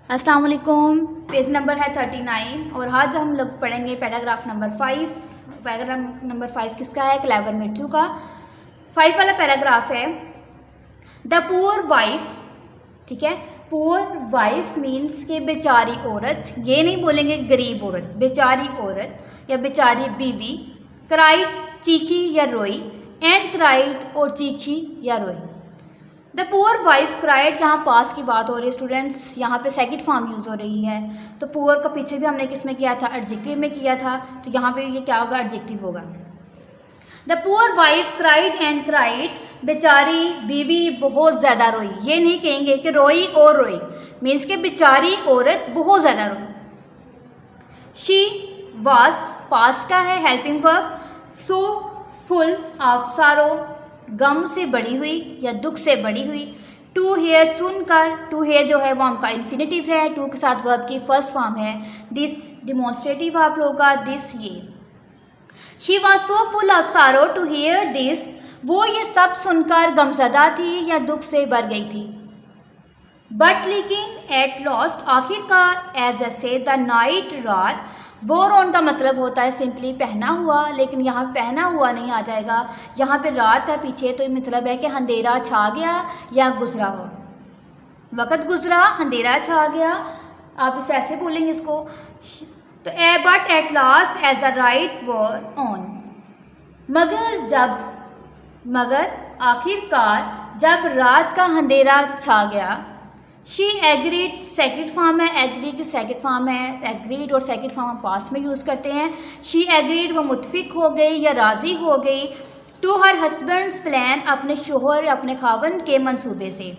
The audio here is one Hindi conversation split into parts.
अस्सलाम वालेकुम। पेज नंबर है 39 और आज हम लोग पढ़ेंगे पैराग्राफ नंबर 5। पैराग्राफ नंबर 5 किसका है? क्लेवर मिर्चू का 5 वाला पैराग्राफ है। द पुअर वाइफ, ठीक है, पुअर वाइफ मीन्स के बेचारी औरत, ये नहीं बोलेंगे गरीब औरत, बेचारी औरत या बेचारी बीवी। क्राइड चीखी या रोई, एंड क्राइड और चीखी या रोई। द पुअर वाइफ क्राइड, यहाँ पास की बात हो रही है स्टूडेंट्स, यहाँ पे सेकंड फॉर्म यूज़ हो रही है। तो पुअर का पीछे भी हमने किस में किया था? एडजेक्टिव में किया था, तो यहाँ पे ये क्या होगा? एडजेक्टिव होगा। The poor wife cried and cried, बेचारी बीवी बहुत ज़्यादा रोई। ये नहीं कहेंगे कि रोई और रोई, मीन्स के बेचारी औरत बहुत ज़्यादा रोई। शी वाज पास का है, helping verb. So full of sorrow, गम से बड़ी हुई या दुख से बड़ी हुई। टू हेयर सुनकर, टू हेयर जो है वो हमका इन्फिनेटिव है, टू के साथ वर्ब की फर्स्ट फॉर्म है। दिस डिमॉन्स्ट्रेटिव आप लोगों का, दिस ये। She was so full of sorrow to hear this, वो ये सब सुनकर गमज़दा थी या दुख से भर गई थी। बट लेकिन एट लास्ट, आखिरकार, एज जैसे द नाइट, रात। वोर ऑन का मतलब होता है सिंपली पहना हुआ, लेकिन यहाँ पे पहना हुआ नहीं आ जाएगा, यहाँ पे रात है पीछे, तो मतलब है कि अंधेरा छा गया या गुजरा हो। वक़्त गुजरा, अंधेरा छा गया, आप इसे ऐसे बोलेंगे इसको। तो but at last as the right wore on, मगर जब, मगर आखिरकार जब रात का अंधेरा छा गया। शी एग्रीड सेकंड फॉर्म है, एग्री की सेकंड फॉर्म है, एग्रीड और सेकंड फॉर्म हम पास में यूज़ करते हैं। शी एग्रीड, वो मुतफिक हो गई या राज़ी हो गई। टू हर हस्बैंड्स प्लान, अपने शोहर या अपने खावंद के मंसूबे से।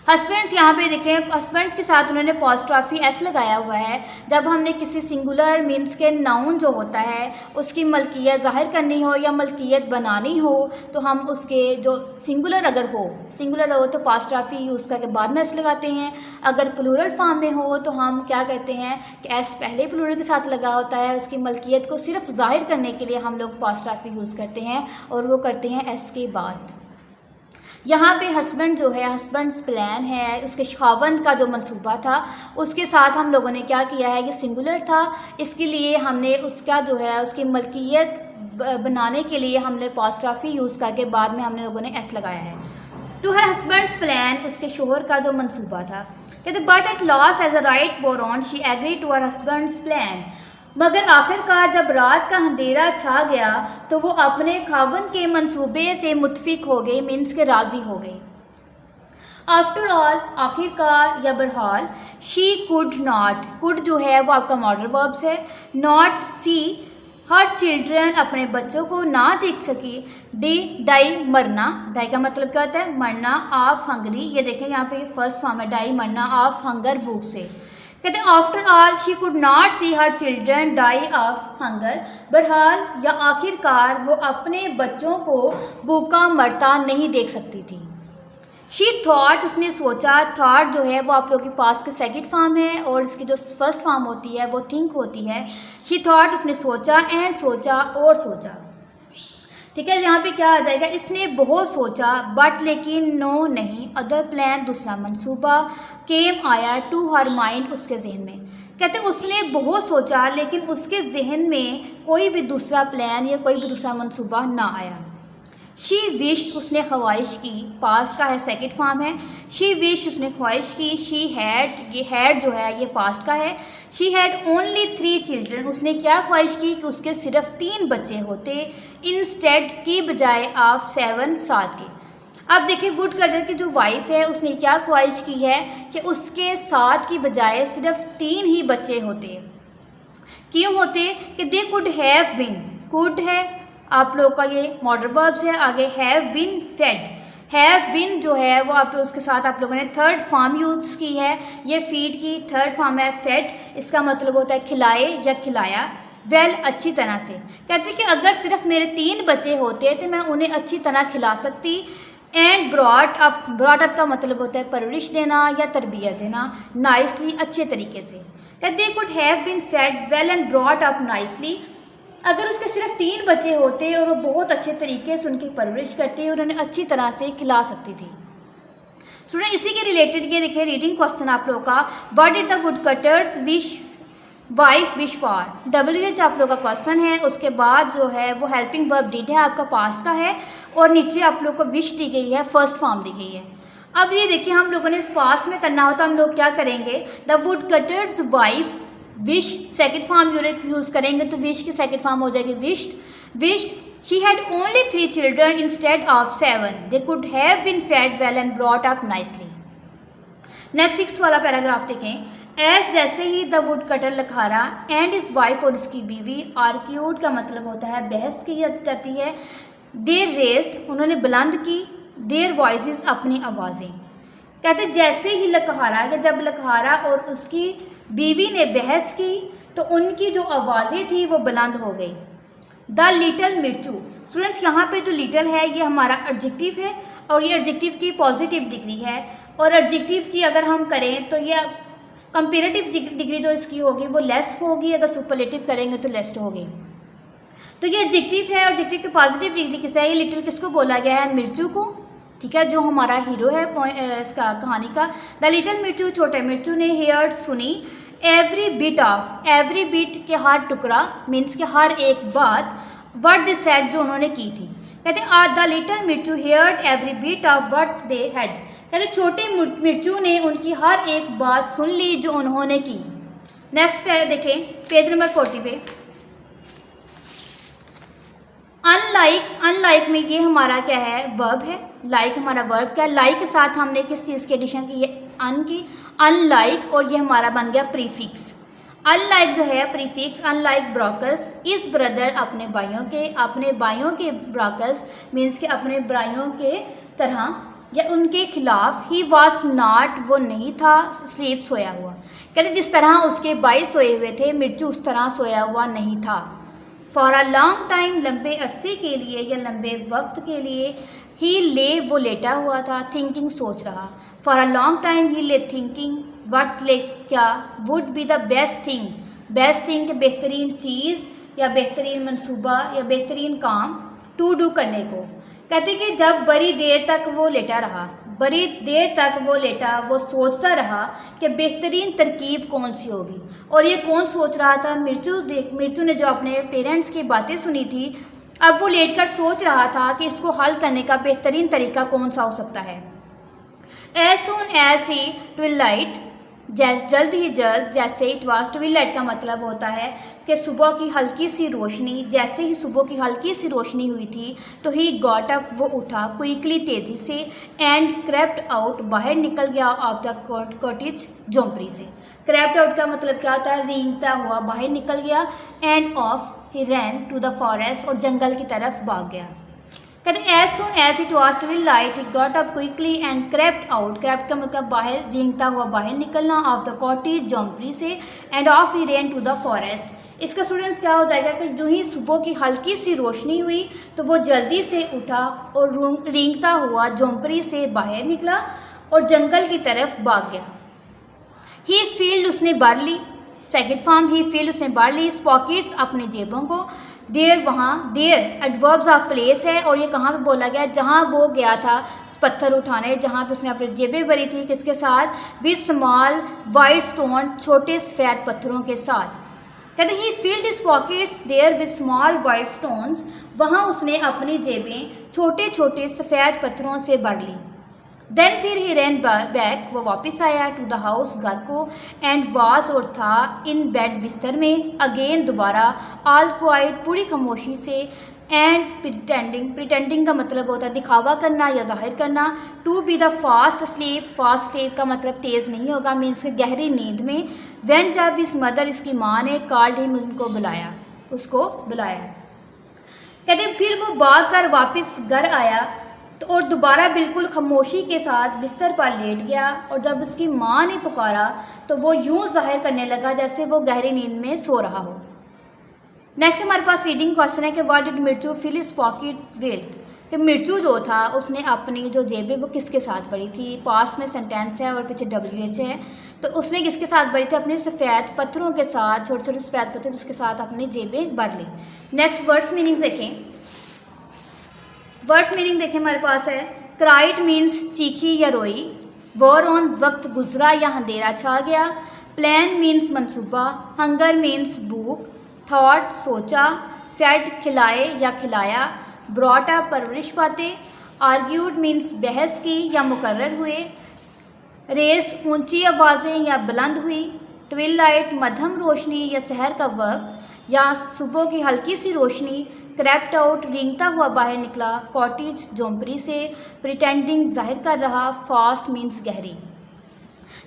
हस्बैंड्स यहाँ पे देखें, हस्बैंड्स के साथ उन्होंने पॉस्ट्रॉफी एस लगाया हुआ है। जब हमने किसी सिंगुलर मीन्स के नाउन जो होता है उसकी मलकियत ज़ाहिर करनी हो या मलकियत बनानी हो, तो हम उसके जो सिंगुलर अगर हो, सिंगुलर हो तो पॉस्ट्रॉफी यूज़ करके बाद में एस लगाते हैं। अगर प्लूरल फॉर्म में हो तो हम क्या कहते हैं कि एस पहले प्लूरल के साथ लगा होता है, उसकी मलकियत को सिर्फ ज़ाहिर करने के लिए हम लोग पॉस्ट्रॉफी यूज़ करते हैं और वो करते हैं एस के बाद। यहाँ पे हस्बैंड जो है, हस्बैंड्स प्लान है, उसके खावंद का जो मंसूबा था उसके साथ हम लोगों ने क्या किया है, ये सिंगुलर था, इसके लिए हमने उसका जो है उसकी मलकियत बनाने के लिए हमने पॉस्ट्रॉफी यूज़ करके बाद में हमने लोगों ने एस लगाया है। टू हर हस्बैंड्स प्लान, उसके शोहर का जो मंसूबा था। कहते but at last as a right wore on, she agree to her husband's plan, मगर आखिरकार जब रात का अंधेरा छा गया तो वो अपने खावंद के मंसूबे से मुतफिक हो गई, मीन्स के राज़ी हो गई। आफ्टर ऑल, आखिरकार या बहरहाल। शी कुड नॉट, कुड जो है वो आपका मॉडल वर्ब्स है। नॉट सी हर चिल्ड्रन, अपने बच्चों को ना देख सकी। डी डाई, मरना, डाई का मतलब क्या होता है? मरना। ऑफ हंगरी, ये देखें यहाँ पे फर्स्ट फॉर्म है, डाई मरना, ऑफ हंगर भूख से। कहते हैं after all she could not see her children die of hunger, बहरहाल या आखिरकार वो अपने बच्चों को भूखा मरता नहीं देख सकती थी। शी थॉट, उसने सोचा, थॉट जो है वो आप लोगों के पास के सेकंड फॉर्म है और इसकी जो फर्स्ट फॉर्म होती है वो थिंक होती है। शी थॉट, उसने सोचा, एंड सोचा और सोचा, ठीक है। यहाँ पे क्या आ जाएगा? इसने बहुत सोचा, बट लेकिन, नो नहीं, अदर प्लान दूसरा मंसूबा, केम आया, टू हर माइंड उसके जहन में। कहते उसने बहुत सोचा लेकिन उसके जहन में कोई भी दूसरा प्लान या कोई भी दूसरा मंसूबा ना आया। शी विश्ड, उसने ख्वाहिश की, पास्ट का है, सेकंड फॉर्म है। शी विश, उसने ख्वाहिश की। शी हैड, ये हैड जो है ये पास्ट का है। शी हैड ओनली 3 चिल्ड्रन, उसने क्या ख्वाहिश की कि उसके सिर्फ 3 बच्चे होते, इंस्टेड की बजाय ऑफ 7 7 के। अब देखिए वुड कटर की जो वाइफ है उसने क्या ख्वाहिश की है कि उसके 7 की बजाय सिर्फ 3 ही बच्चे होते। क्यों होते? कि they could have been, could है आप लोग का ये मॉडल वर्ब्स है, आगे have been fed. Have been जो है वो आप उसके साथ आप लोगों ने थर्ड फॉर्म यूज़ की है, ये फीड की थर्ड फॉर्म है फेड, इसका मतलब होता है खिलाए या खिलाया। वेल, अच्छी तरह से। कहते कि अगर सिर्फ मेरे 3 बच्चे होते तो मैं उन्हें अच्छी तरह खिला सकती। And brought up, brought up का मतलब होता है परवरिश देना या तरबियत देना, नाइसली, अच्छे तरीके से। कहते could have been fed well and brought up nicely, अगर उसके सिर्फ 3 बच्चे होते और वो बहुत अच्छे तरीके से उनकी परवरिश करती और उन्हें अच्छी तरह से खिला सकती थी। स्टूडेंट इसी के रिलेटेड ये देखिए रीडिंग क्वेश्चन आप लोगों का, what did the wood cutters wish wife wish for. WH आप लोग का क्वेश्चन है, उसके बाद जो है वो हेल्पिंग वर्ब डिड है, आपका पास्ट का है, और नीचे आप लोग को विश दी गई है, फर्स्ट फॉर्म दी गई है। अब ये देखिए हम लोगों ने पास्ट में करना हो तो हम लोग क्या करेंगे, the would cutters wife wish, second form use करेंगे तो विश की सेकेंड फॉर्म हो जाएगी wished. Wished she had only 3 children instead of 7, they could have been fed well and brought up nicely. Next 6 वाला पैराग्राफ देखें, एस जैसे ही द वुड कटर लखारा एंड इज वाइफ और इसकी बीवी, आर्क्यूड का मतलब होता है बहस की जाती है, देर रेस्ड उन्होंने बुलंद की, देर वॉइसेस अपनी आवाज़ें। कहते जैसे ही लखारा, कि जब लखारा और उसकी बीवी ने बहस की तो उनकी जो आवाज़ें थी वो बुलंद हो गई। द लिटल मिर्चू, स्टूडेंट्स यहाँ पे जो लिटल है ये हमारा एडजेक्टिव है और ये एडजेक्टिव की पॉजिटिव डिग्री है, और एडजेक्टिव की अगर हम करें तो ये कंपेरेटिव डिग्री जो इसकी होगी वो लेस होगी, अगर सुपरलेटिव करेंगे तो लेस होगी। तो ये एडजेक्टिव है, एडजेक्टिव की पॉजिटिव डिग्री किसे है, ये लिटिल किसको बोला गया है, मिर्चू को, ठीक है, जो हमारा हीरो है इसका कहानी का। द लिटिल मिर्चू, छोटे मिर्चू ने हेयर्ड सुनी, every bit of, every bit के हर टुकड़ा मीन्स के हर एक बात, व्हाट दे सेड जो उन्होंने की थी। कहते हैं the little Mirchu heard every bit of what they had, कहते छोटे मिर्चू ने उनकी हर एक बात सुन ली जो उन्होंने की। नेक्स्ट पे देखें पेज नंबर 40 पे, अनलाइक में ये हमारा क्या है, वर्ब है, लाइक हमारा वर्ब क्या है, लाइक के साथ हमने किस चीज़ की एडिशन की है, अन की, अनलाइक, और ये हमारा बन गया प्रीफिक्स। अनलाइक जो है प्रीफिक्स, अनलाइक ब्रॉकस इस ब्रदर अपने भाइयों के ब्रॉकस मीन्स के अपने भाइयों के तरह या उनके खिलाफ, ही वॉज नॉट वो नहीं था, स्लीप सोया हुआ, कहते जिस तरह उसके भाई सोए हुए थे मिर्चू उस तरह सोया हुआ नहीं था। फॉर अ लॉन्ग टाइम लंबे अरसे के लिए या लंबे वक्त के लिए, ही ले वो लेटा हुआ था, थिंकिंग सोच रहा, फॉर अ लॉन्ग टाइम ही ले थिंकिंग, वट ले क्या, would be the best thing के बेहतरीन चीज़ या बेहतरीन मंसूबा या बेहतरीन काम, टू डू करने को। कहते कि जब बड़ी देर तक वो लेटा वो सोचता रहा कि बेहतरीन तरकीब कौन सी होगी, और ये कौन सोच रहा था, मिर्चू ने जो अपने पेरेंट्स की बातें सुनी थी, अब वो लेटकर सोच रहा था कि इसको हल करने का बेहतरीन तरीका कौन सा हो सकता है। As soon as he twilight, जल्द ही जल्द, जैसे इट वाज, ट्विलाइट का मतलब होता है कि सुबह की हल्की सी रोशनी, जैसे ही सुबह की हल्की सी रोशनी हुई थी तो ही गॉट अप वो उठा, क्विकली तेज़ी से, एंड क्रेप्ट आउट बाहर निकल गया, ऑफ द कॉटेज झोंपड़ी से। क्रेप्ट आउट का मतलब क्या होता है, रेंगता हुआ बाहर निकल गया, and off he ran to the forest, और जंगल की तरफ भाग गया। कहते as soon as it was twilight he got up quickly and crept out, crept का मतलब बाहर, रेंगता हुआ बाहर निकलना, ऑफ द कॉटेज झोंपड़ी से, and off he ran to the forest. इसका स्टूडेंट्स क्या हो जाएगा कि जो ही सुबह की हल्की सी रोशनी हुई तो वो जल्दी से उठा और रेंगता हुआ झोंपड़ी से बाहर निकला और जंगल की तरफ भाग गया। ही फील्ड उसने भर ली, सेकेंड फॉर्म ही फील्ड उसने भर ली, पॉकेट्स अपनी जेबों को, देर वहाँ, देर एडवर्ब्स ऑफ प्लेस है, और ये कहाँ पे बोला गया, जहाँ वो गया था पत्थर उठाने, जहाँ पे उसने अपनी जेबें भरी थी, किसके साथ, विद स्मॉल वाइट स्टोन, छोटे सफ़ेद पत्थरों के साथ। कहते he filled his pockets there with small white stones, वहाँ उसने अपनी जेबें छोटे छोटे सफ़ेद पत्थरों से भर ली। देन फिर ही रैन बैक, वो वापस आया, टू द हाउस, घर को, एंड वाज और था, इन बेड बिस्तर में, अगेन दोबारा, ऑल क्वाइट पूरी खामोशी से, एंड प्रिटेंडिंग का मतलब होता है दिखावा करना या जाहिर करना, to be the fast sleep का मतलब तेज़ नहीं होगा, मीन्स के गहरी नींद में, वैन जब इस मदर इसकी माँ ने कॉल्ड हिम उसको बुलाया। कहते फिर वो भाग कर वापस घर आया तो और दोबारा बिल्कुल खामोशी के साथ बिस्तर पर लेट गया, और जब उसकी माँ ने पुकारा तो वो यूं जाहिर करने लगा जैसे वो गहरी नींद में सो रहा हो। नेक्स्ट हमारे पास रीडिंग क्वेश्चन है कि what did Mirchu fill his pocket with, कि मिर्चू जो था उसने अपनी जो जेबें वो किसके साथ भरी थी, पास में सेंटेंस है और पीछे WH है, तो उसने किसके साथ भरी थी, अपने सफ़ेद पत्थरों के साथ, छोटे छोटे सफ़ेद पत्थर उसके साथ अपनी जेबें भर ली। नेक्स्ट वर्ड्स मीनिंग देखें, वर्ड्स मीनिंग देखें हमारे पास है, क्राइट मीन्स चीखी या रोई, वॉर ऑन वक्त गुजरा या अंधेरा छा गया। प्लान मीन्स मनसूबा, हंगर मीन्स भूख, थॉट सोचा, फेड खिलाए या खिलाया, ब्रॉट अप परवरिश पाते, आर्ग्यूड मीन्स बहस की या मुकर्रर हुए, रेस्ड ऊंची आवाज़ें या बुलंद हुई, ट्विलाइट मध्यम रोशनी या सहर का वक्त या सुबह की हल्की सी रोशनी, क्रैप्ट आउट रेंगता हुआ बाहर निकला, कॉटेज झोंपड़ी से, प्रिटेंडिंग जाहिर कर रहा, फास्ट मीन्स गहरी।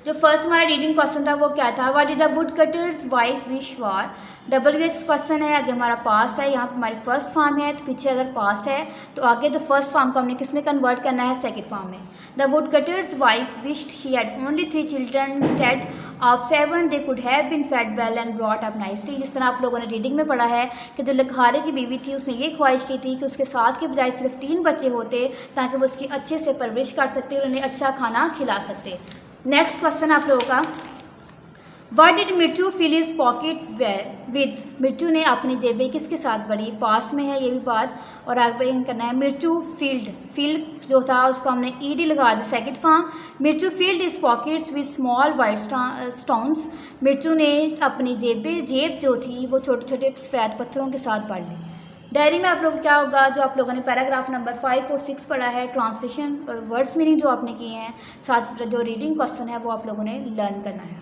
जो फर्स्ट हमारा रीडिंग क्वेश्चन था वो क्या था, what did the wood cutters wife wish for. WH question है, आगे हमारा पास्ट है, यहाँ पर हमारी फर्स्ट फॉर्म है, तो पीछे अगर पास्ट है तो आगे तो फर्स्ट फॉर्म को हमने किस में कन्वर्ट करना है, सेकंड फॉर्म में। The would cutters wife wished she had only 3 children instead of 7 they could have been fed well and brought up nicely. जिस तरह आप लोगों ने रीडिंग में पढ़ा है कि जो लखारे की बीवी थी उसने ये ख्वाहिश की थी कि उसके 7 के बजाय सिर्फ 3 बच्चे होते ताकि वो उसकी अच्छे से परवरिश कर सकते और उन्हें अच्छा खाना खिला सकते। नेक्स्ट क्वेश्चन आप लोगों का, what did Mirchu fill his pocket with. Mirchu ने अपनी जेबें किसके साथ भरी, पास्ट में है ये भी बात, और आगे करना है मिर्चू फील्ड, फील जो था उसको हमने ईडी लगा दी second form. Mirchu filled his pockets with small white stones. Mirchu ने अपनी जेब जो थी वो छोटे छोटे सफ़ेद पत्थरों के साथ भर ली। डायरी में आप लोग क्या होगा, जो आप लोगों ने पैराग्राफ नंबर 5 और 6 पढ़ा है, ट्रांसलेशन और वर्ड्स मीनिंग जो आपने किए हैं, साथ जो रीडिंग क्वेश्चन है वो आप लोगों ने लर्न करना है।